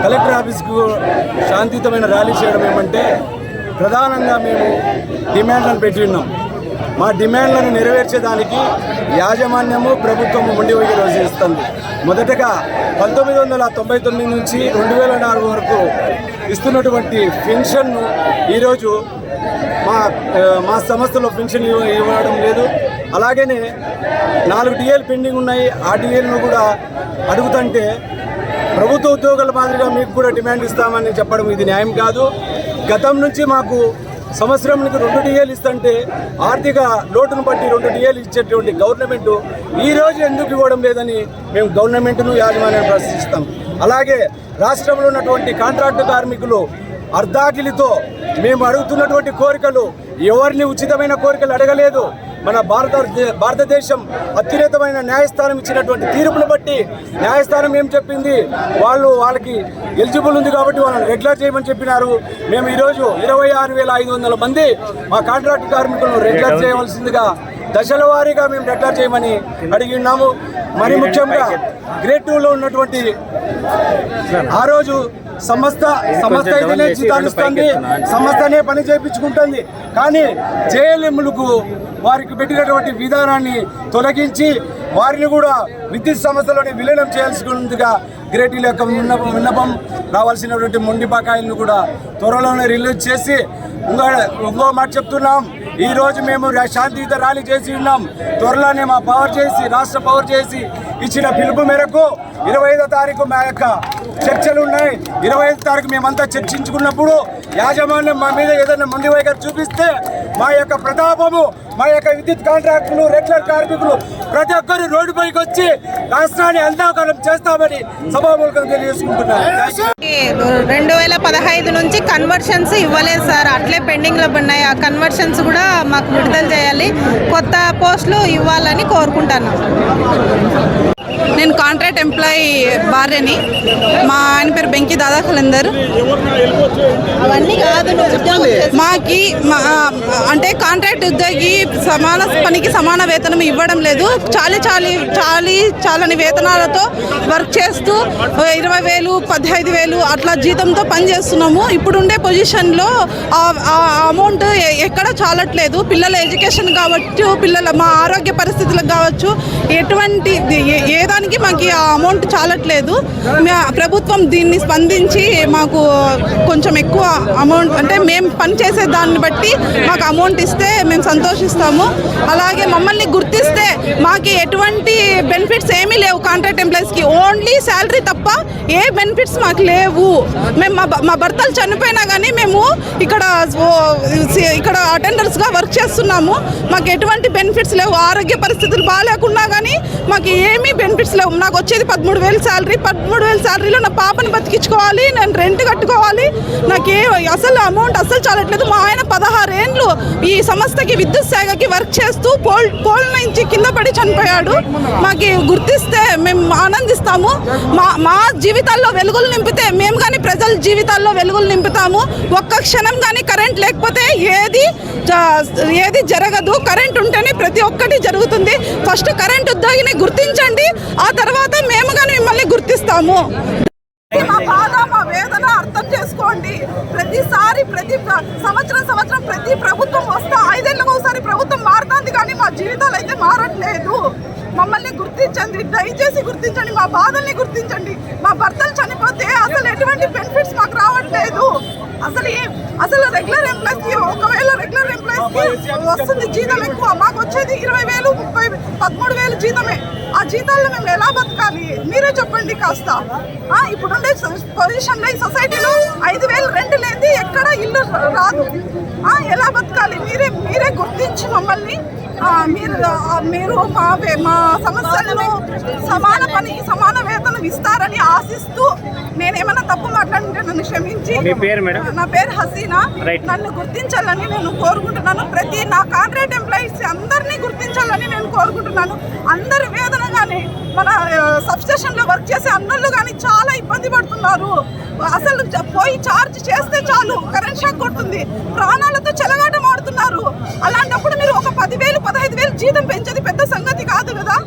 Collector ఆఫీస్కు శాంతియుతమైన rally చేయడం ఏమంటే ప్రధానంగా మేము డిమాండ్లను పెట్టి ఉన్నాం. మా డిమాండ్లను నెరవేర్చేదానికి యాజమాన్యము ప్రభుత్వము మొండి వైఖరి వహిస్తుంది. మొదటగా 1999 నుంచి 2004 వరకు ఇస్తున్నటువంటి పెన్షన్ను ఈరోజు మా సంస్థలో పెన్షన్ ఇవ్వడం లేదు. అలాగనే 4 డిఏలు పెండింగ్ ఉన్నాయి. ఆ డిఏలను కూడా అడుగుతుంటే ప్రభుత్వ ఉద్యోగుల మాదిరిగా మీకు కూడా డిమాండ్ ఇస్తామని చెప్పడం ఇది న్యాయం కాదు. గతం నుంచి మాకు సంవత్సరానికి 2 డిఏలు ఇస్తుంటే ఆర్థిక లోటును బట్టి 2 డిఏలు ఇచ్చేటువంటి గవర్నమెంట్ ఈరోజు ఎందుకు ఇవ్వడం లేదని మేము గవర్నమెంట్ను యాజమాన్యాన్ని ప్రశ్నిస్తాం. అలాగే రాష్ట్రంలో ఉన్నటువంటి కాంట్రాక్టు కార్మికులు అర్ధాకిలితో మేము అడుగుతున్నటువంటి కోరికలు ఎవరిని ఉచితమైన కోరికలు అడగలేదు. మన భారతదేశం అత్యున్నతమైన న్యాయస్థానం ఇచ్చినటువంటి తీర్పును బట్టి న్యాయస్థానం ఏం చెప్పింది, వాళ్ళకి ఎలిజిబుల్ ఉంది కాబట్టి వాళ్ళని రెగ్యులర్ చేయమని చెప్పినారు. మేము ఈరోజు 26,500 మంది మా కాంట్రాక్ట్ కార్మికులను రెగ్యులర్ చేయవలసిందిగా దశల వారీగా మేము రెగ్యులర్ చేయమని అడిగి ఉన్నాము. మరి ముఖ్యంగా గ్రేడ్ 2లో ఉన్నటువంటి ఆ రోజు సంస్థ అయితేనే జీతాలు ఇస్తుంది, సంస్థనే పని చేయించుకుంటుంది. కానీ జేఎల్ఎంలకు వారికి పెట్టినటువంటి విధానాన్ని తొలగించి వారిని కూడా విద్యుత్ సంస్థలోనే విలీనం చేయాల్సిందిగా గ్రేడ్ 2 యొక్క విన్నపం రావాల్సినటువంటి మొండి బకాయిలను కూడా త్వరలోనే రిలీజ్ చేసి ఇంకో మాట చెప్తున్నాం. ఈరోజు మేము శాంతియుత ర్యాలీ చేసి ఉన్నాం. త్వరలోనే మా రాష్ట్ర పవర్ చేసి ఇచ్చిన పిలుపు మేరకు 25వ తారీఖు మా యొక్క చర్చలు ఉన్నాయి. 25వ తారీఖు మేమంతా చర్చించుకున్నప్పుడు యాజమాన్యం మా మీద ఏదైనా మొండి వైఖరి చూపిస్తే మా యొక్క ప్రతాపము, మా యొక్క విద్యుత్ కాంట్రాక్టులు, రెగ్యులర్ కార్మికులు ప్రతి ఒక్కరు రోడ్డుపైకి వచ్చి రాష్ట్రాన్ని అందాకాలం చేస్తామని సభాముఖంగా తెలియజేసుకుంటున్నారు. 2015 నుంచి కన్వర్షన్స్ ఇవ్వలేదు సార్, అట్లే పెండింగ్లో ఉన్నాయి. ఆ కన్వర్షన్స్ కూడా మాకు విడుదల చేయాలి, కొత్త పోస్టులు ఇవ్వాలని కోరుకుంటున్నాం. నేను కాంట్రాక్ట్ ఎంప్లాయీ భార్యని. మా ఆయన పేరు బెంకి దాదా ఖలందర్. అవన్నీ కాదు, మాకి అంటే కాంట్రాక్ట్ ఉద్యోగి సమాన పనికి సమాన వేతనం ఇవ్వడం లేదు. చాలని వేతనాలతో వర్క్ చేస్తూ 20,000, 15,000 అట్లా జీతంతో పనిచేస్తున్నాము. ఇప్పుడుండే పొజిషన్లో ఆ అమౌంట్ ఎక్కడ చాలట్లేదు. పిల్లల ఎడ్యుకేషన్ కావచ్చు, మా ఆరోగ్య పరిస్థితులకు కావచ్చు, ఎటువంటి ఏదానికి మాకు ఆ అమౌంట్ చాలట్లేదు. ప్రభుత్వం దీన్ని స్పందించి మాకు కొంచెం ఎక్కువ అమౌంట్, అంటే మేము పనిచేసే దాన్ని బట్టి మాకు అమౌంట్ ఇస్తే మేము సంతోషిస్తాము. అలాగే మమ్మల్ని గుర్తిస్తే మాకు ఎటువంటి బెనిఫిట్స్ ఏమీ లేవు. కాంట్రాక్ట్ ఎంప్లాయీస్కి ఓన్లీ శాలరీ తప్ప ఏ బెనిఫిట్స్ మాకు లేవు. మేము మా భర్తలు చనిపోయినా కానీ మేము ఇక్కడ అటెండర్స్గా వర్క్ చేస్తున్నాము. మాకు ఎటువంటి బెనిఫిట్స్ లేవు. ఆరోగ్య పరిస్థితులు బాగాలేకున్నా కానీ మాకు ఏమీ బెనిఫిట్స్ లేవు. నాకు వచ్చేది 13,000 శాలరీ. 13,000 శాలరీలో నా పాపని బతికించుకోవాలి, నేను రెంట్ కట్టుకోవాలి. నాకు అసలు అమౌంట్ అస్సలు చాలట్లేదు. మా ఆయన 16 ఏళ్ళు ఈ సంస్థకి విద్యుత్ శాఖకి వర్క్ చేస్తూ పోల్ నుంచి కింద పడి చనిపోయాడు. మాకు గుర్తిస్తే మేము ఆనందిస్తాము. మా జీవితాల్లో వెలుగులు నింపితే మేము కానీ ప్రజల జీవితాల్లో వెలుగులు నింపుతాము. ఒక్క క్షణం కానీ కరెంట్ లేకపోతే ఏది జరగదు. కరెంట్ ఉంటేనే ప్రతి ఒక్కటి జరుగుతుంది. ఫస్ట్ కరెంట్ ఉద్యోగిని గుర్తించండి, ఆ తర్వాత మేము కానీ మిమ్మల్ని గుర్తిస్తాము. మా బాధ, మా వేదన అర్థం చేసుకోండి. ప్రతిసారి ప్రతి సంవత్సరం ప్రతి ప్రభుత్వం వస్తే 5 ఏళ్ళకు ఒకసారి ప్రభుత్వం మారుతుంది, కానీ మా జీవితాలు అయితే మారట్లేదు. మమ్మల్ని గుర్తించండి, దయచేసి గుర్తించండి, మా బాధల్ని గుర్తించండి. మా భర్తలు చనిపోతే అసలు ఎటువంటి బెనిఫిట్స్ మాకు రావట్లేదు. అసలు రెగ్యులర్ ఎంప్లాయీస్కి, ఒకవేళ రెగ్యులర్ ఎంప్లాయీస్కి వస్తుంది జీతం ఎక్కువ, మాకు వచ్చేది 20,000, 30,000, 13,000 జీతమే. ఆ జీతాల్లో మేము ఎలా బతకాలి మీరే చెప్పండి కాస్త. ఇప్పుడుండే పొజిషన్లో ఈ సొసైటీలో 5,000 రెంట్ లేని ఎక్కడ ఇల్లు రాదు. ఎలా బతకాలి మీరే గుర్తించి మమ్మల్ని మీరు మా సమస్యలను సమాన పని, సమాన వేతనం ఇస్తారని ఆశిస్తూ నేనేమన్నా తప్పు మాట్లాడుంటే నన్ను క్షమించి. మీ పేరు మేడం? నా పేరు హసీనా. రైట్. నన్ను గుర్తించాలని నేను కోరుకుంటున్నాను. ప్రతి నా కాంట్రాక్ట్ ఎంప్లాయీస్ అందరినీ గుర్తించాలని నేను కోరుకుంటున్నాను. అందరి వేదన కానీ మన సబ్స్టేషన్లో వర్క్ చేసే అన్నోళ్ళు కానీ చాలా ఇబ్బంది పడుతున్నారు. అసలు పోయి ఛార్జ్ చేస్తే చాలు కరెంట్ షాక్ కొడుతుంది, ప్రాణాలతో చెలగాటం ఆడుతున్నారు. అలాంటప్పుడు మీరు ఒక 10,000 15,000 జీతం పెంచేది పెద్ద సంగతి కాదు కదా.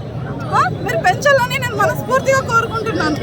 మీరు పెంచాలని నేను మనస్ఫూర్తిగా కోరుకుంటున్నాను.